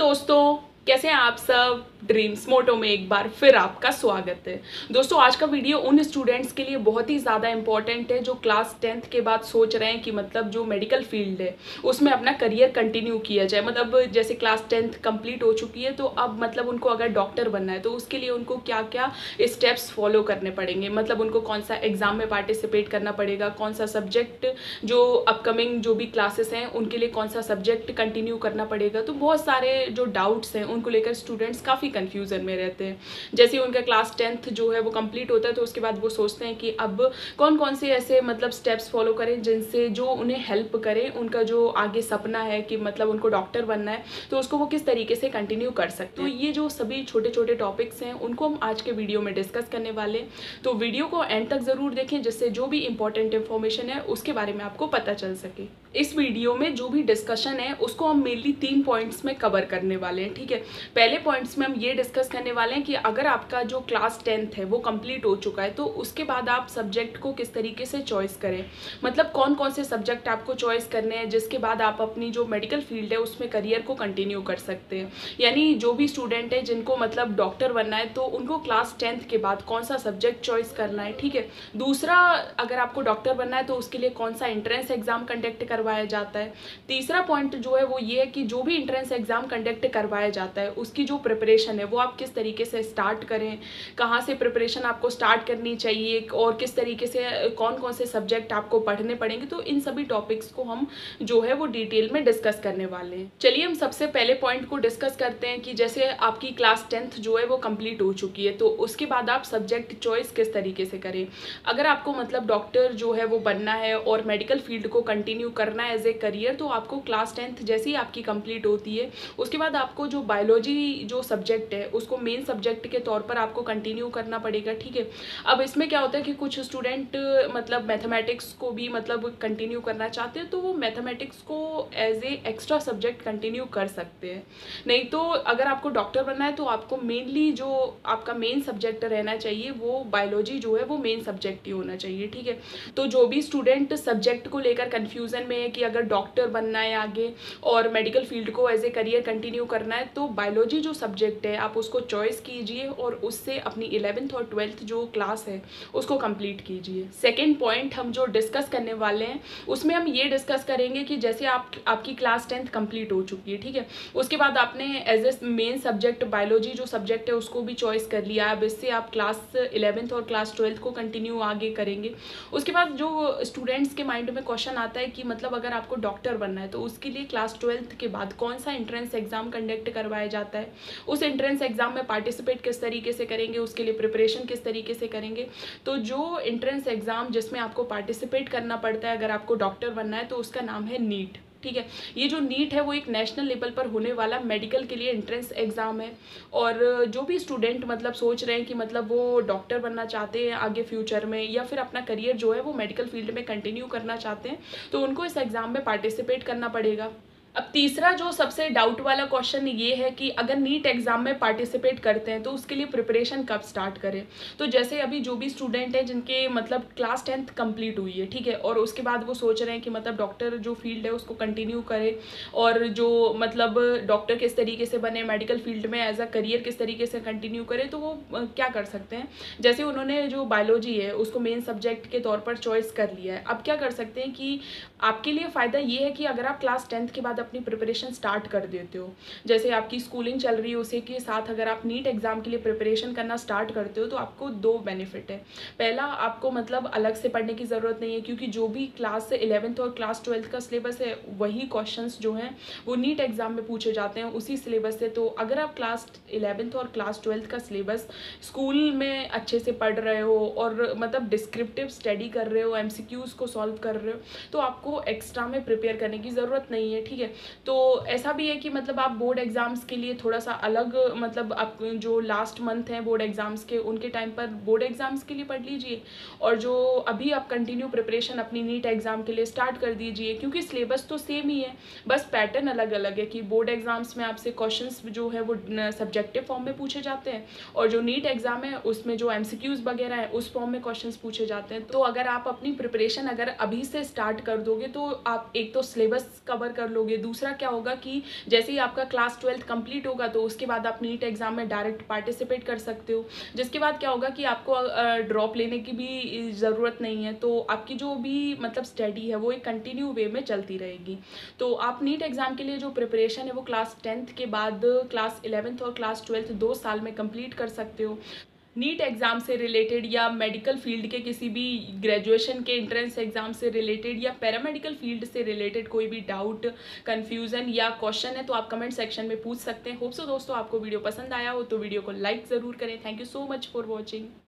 दोस्तों, कैसे हैं आप सब। ड्रीम्स मोटो में एक बार फिर आपका स्वागत है। दोस्तों, आज का वीडियो उन स्टूडेंट्स के लिए बहुत ही ज़्यादा इंपॉर्टेंट है जो क्लास 10th के बाद सोच रहे हैं कि मतलब जो मेडिकल फील्ड है उसमें अपना करियर कंटिन्यू किया जाए। मतलब जैसे क्लास 10th कंप्लीट हो चुकी है तो अब मतलब उनको अगर डॉक्टर बनना है तो उसके लिए उनको क्या क्या स्टेप्स फॉलो करने पड़ेंगे। मतलब उनको कौन सा एग्ज़ाम में पार्टिसिपेट करना पड़ेगा, कौन सा सब्जेक्ट जो अपकमिंग जो भी क्लासेस हैं उनके लिए कौन सा सब्जेक्ट कंटिन्यू करना पड़ेगा। तो बहुत सारे जो डाउट्स हैं उनको लेकर स्टूडेंट्स काफ़ी कंफ्यूजन में रहते हैं। जैसे उनका क्लास 10th जो है वो कंप्लीट होता है तो उसके बाद वो सोचते हैं कि अब कौन कौन से ऐसे मतलब स्टेप्स फॉलो करें जिनसे जो उन्हें हेल्प करे, उनका जो आगे सपना है कि मतलब उनको डॉक्टर बनना है तो उसको वो किस तरीके से कंटिन्यू कर सकते हैं। तो ये जो सभी छोटे छोटे टॉपिक्स हैं उनको हम आज के वीडियो में डिस्कस करने वाले हैं, तो वीडियो को एंड तक ज़रूर देखें जिससे जो भी इंपॉर्टेंट इन्फॉर्मेशन है उसके बारे में आपको पता चल सके। इस वीडियो में जो भी डिस्कशन है उसको हम मेनली 3 पॉइंट्स में कवर करने वाले हैं, ठीक है। पहले पॉइंट्स में हम ये डिस्कस करने वाले हैं कि अगर आपका जो क्लास 10th है वो कंप्लीट हो चुका है तो उसके बाद आप सब्जेक्ट को किस तरीके से चॉइस करें। मतलब कौन कौन से सब्जेक्ट आपको चॉइस करने हैं जिसके बाद आप अपनी जो मेडिकल फील्ड है उसमें करियर को कंटिन्यू कर सकते हैं। यानी जो भी स्टूडेंट है जिनको मतलब डॉक्टर बनना है तो उनको क्लास 10th के बाद कौन सा सब्जेक्ट चॉइस करना है, ठीक है। दूसरा, अगर आपको डॉक्टर बनना है तो उसके लिए कौन सा एंट्रेंस एग्जाम कंडक्ट करवाया जाता है। तीसरा पॉइंट जो है वो ये है कि जो भी एंट्रेंस एग्जाम कंडक्ट करवाया जाता है उसकी जो प्रिपरेशन है वो आप किस तरीके से स्टार्ट करें, कहाँ से प्रिपरेशन आपको स्टार्ट करनी चाहिए और किस तरीके से कौन कौन से सब्जेक्ट आपको पढ़ने पड़ेंगे। तो इन सभी टॉपिक्स को हम जो है वो डिटेल में डिस्कस करने वाले हैं। चलिए हम सबसे पहले पॉइंट को डिस्कस करते हैं कि जैसे आपकी क्लास 10th जो है वो कंप्लीट हो चुकी है तो उसके बाद आप सब्जेक्ट चॉइस किस तरीके से करें। अगर आपको मतलब डॉक्टर जो है वो बनना है और मेडिकल फील्ड को कंटिन्यू करना है एज ए करियर तो आपको क्लास 10th जैसे ही आपकी कंप्लीट होती है उसके बाद आपको जो बायोलॉजी जो सब्जेक्ट है उसको मेन सब्जेक्ट के तौर पर आपको कंटिन्यू करना पड़ेगा, ठीक है। अब इसमें क्या होता है कि कुछ स्टूडेंट मतलब मैथमेटिक्स को भी मतलब कंटिन्यू करना चाहते हैं तो वो मैथमेटिक्स को as a extra subject continue कर सकते हैं। नहीं तो अगर आपको डॉक्टर बनना है तो आपको मेनली जो आपका मेन सब्जेक्ट रहना चाहिए वो बायोलॉजी जो है वो मेन सब्जेक्ट ही होना चाहिए, ठीक है। तो जो भी स्टूडेंट सब्जेक्ट को लेकर कन्फ्यूज़न में है कि अगर डॉक्टर बनना है आगे और मेडिकल फील्ड को एज ए करियर कंटिन्यू करना है तो बायोलॉजी जो सब्जेक्ट है आप उसको चॉइस कीजिए और उससे अपनी 11th और 12th जो क्लास है उसको कंप्लीट कीजिए। सेकेंड पॉइंट हम जो डिस्कस करने वाले हैं उसमें हम ये डिस्कस करेंगे कि जैसे आपकी क्लास 10th कंप्लीट हो चुकी है, ठीक है। उसके बाद आपने as a main subject biology जो सब्जेक्ट है उसको भी चॉइस कर लिया। अब इससे आप क्लास 11th और क्लास 12th को कंटिन्यू आगे करेंगे। उसके बाद जो स्टूडेंट्स के माइंड में क्वेश्चन आता है कि मतलब अगर आपको डॉक्टर बनना है तो उसके लिए क्लास 12th के बाद कौन सा एंट्रेंस एग्जाम कंडक्ट करवाया जाता है, उस एंट्रेंस एग्जाम में पार्टिसिपेट किस तरीके से करेंगे, उसके लिए प्रिपरेशन किस तरीके से करेंगे। तो जो एंट्रेंस एग्जाम जिसमें आपको पार्टिसिपेट करना पड़ता है अगर आपको डॉक्टर बनना है तो उसका नाम है नीट, ठीक है। ये जो नीट है वो एक नेशनल लेवल पर होने वाला मेडिकल के लिए एंट्रेंस एग्ज़ाम है। और जो भी स्टूडेंट मतलब सोच रहे हैं कि मतलब वो डॉक्टर बनना चाहते हैं आगे फ्यूचर में या फिर अपना करियर जो है वो मेडिकल फील्ड में कंटिन्यू करना चाहते हैं तो उनको इस एग्ज़ाम में पार्टिसिपेट करना पड़ेगा। अब तीसरा जो सबसे डाउट वाला क्वेश्चन ये है कि अगर नीट एग्ज़ाम में पार्टिसिपेट करते हैं तो उसके लिए प्रिपरेशन कब स्टार्ट करें। तो जैसे अभी जो भी स्टूडेंट हैं जिनके मतलब क्लास 10th कंप्लीट हुई है, ठीक है, और उसके बाद वो सोच रहे हैं कि मतलब डॉक्टर जो फील्ड है उसको कंटिन्यू करें और जो मतलब डॉक्टर किस तरीके से बने, मेडिकल फील्ड में एज अ करियर किस तरीके से कंटिन्यू करें, तो वो क्या कर सकते हैं। जैसे उन्होंने जो बायोलॉजी है उसको मेन सब्जेक्ट के तौर पर चॉइस कर लिया है, अब क्या कर सकते हैं कि आपके लिए फ़ायदा ये है कि अगर आप क्लास 10th के बाद अपनी प्रिपरेशन स्टार्ट कर देते हो, जैसे आपकी स्कूलिंग चल रही है उसी के साथ अगर आप नीट एग्ज़ाम के लिए प्रिपरेशन करना स्टार्ट करते हो तो आपको 2 बेनिफिट है। पहला, आपको मतलब अलग से पढ़ने की ज़रूरत नहीं है क्योंकि जो भी क्लास 11th और क्लास 12th का सिलेबस है वही क्वेश्चंस जो हैं वो नीट एग्ज़ाम में पूछे जाते हैं उसी सिलेबस से। तो अगर आप क्लास 11th और क्लास 12th का सिलेबस स्कूल में अच्छे से पढ़ रहे हो और मतलब डिस्क्रिप्टिव स्टडी कर रहे हो, MCQs को सॉल्व कर रहे हो तो आपको एक्स्ट्रा में प्रिपेयर करने की ज़रूरत नहीं है, ठीक है। तो ऐसा भी है कि मतलब आप बोर्ड एग्ज़ाम्स के लिए थोड़ा सा अलग मतलब आप जो लास्ट मंथ हैं बोर्ड एग्ज़ाम्स के उनके टाइम पर बोर्ड एग्ज़ाम्स के लिए पढ़ लीजिए और जो अभी आप कंटिन्यू प्रिपरेशन अपनी नीट एग्ज़ाम के लिए स्टार्ट कर दीजिए क्योंकि सिलेबस तो सेम ही है, बस पैटर्न अलग अलग है कि बोर्ड एग्ज़ाम्स में आपसे क्वेश्चंस जो है वो सब्जेक्टिव फॉर्म में पूछे जाते हैं और जो नीट एग्ज़ाम है उसमें जो MCQs वगैरह है उस फॉर्म में क्वेश्चंस पूछे जाते हैं। तो अगर आप अपनी प्रिपरेशन अगर अभी से स्टार्ट कर दोगे तो आप एक तो सिलेबस कवर कर लोगे, सकते। दूसरा क्या होगा कि जैसे ही आपका क्लास 12th कंप्लीट होगा तो उसके बाद आप नीट एग्ज़ाम में डायरेक्ट पार्टिसिपेट कर सकते हो, जिसके बाद क्या होगा कि आपको ड्रॉप लेने की भी ज़रूरत नहीं है। तो आपकी जो भी मतलब स्टडी है वो एक कंटिन्यू वे में चलती रहेगी। तो आप नीट एग्ज़ाम के लिए जो प्रिपरेशन है वो क्लास 10th के बाद क्लास 11th और क्लास 12th 2 साल में कंप्लीट कर सकते हो। नीट एग्ज़ाम से रिलेटेड या मेडिकल फील्ड के किसी भी ग्रेजुएशन के एंट्रेंस एग्ज़ाम से रिलेटेड या पैरामेडिकल फील्ड से रिलेटेड कोई भी डाउट, कन्फ्यूज़न या क्वेश्चन है तो आप कमेंट सेक्शन में पूछ सकते हैं। होप सो दोस्तों आपको वीडियो पसंद आया हो तो वीडियो को लाइक ज़रूर करें। Thank you so much for watching.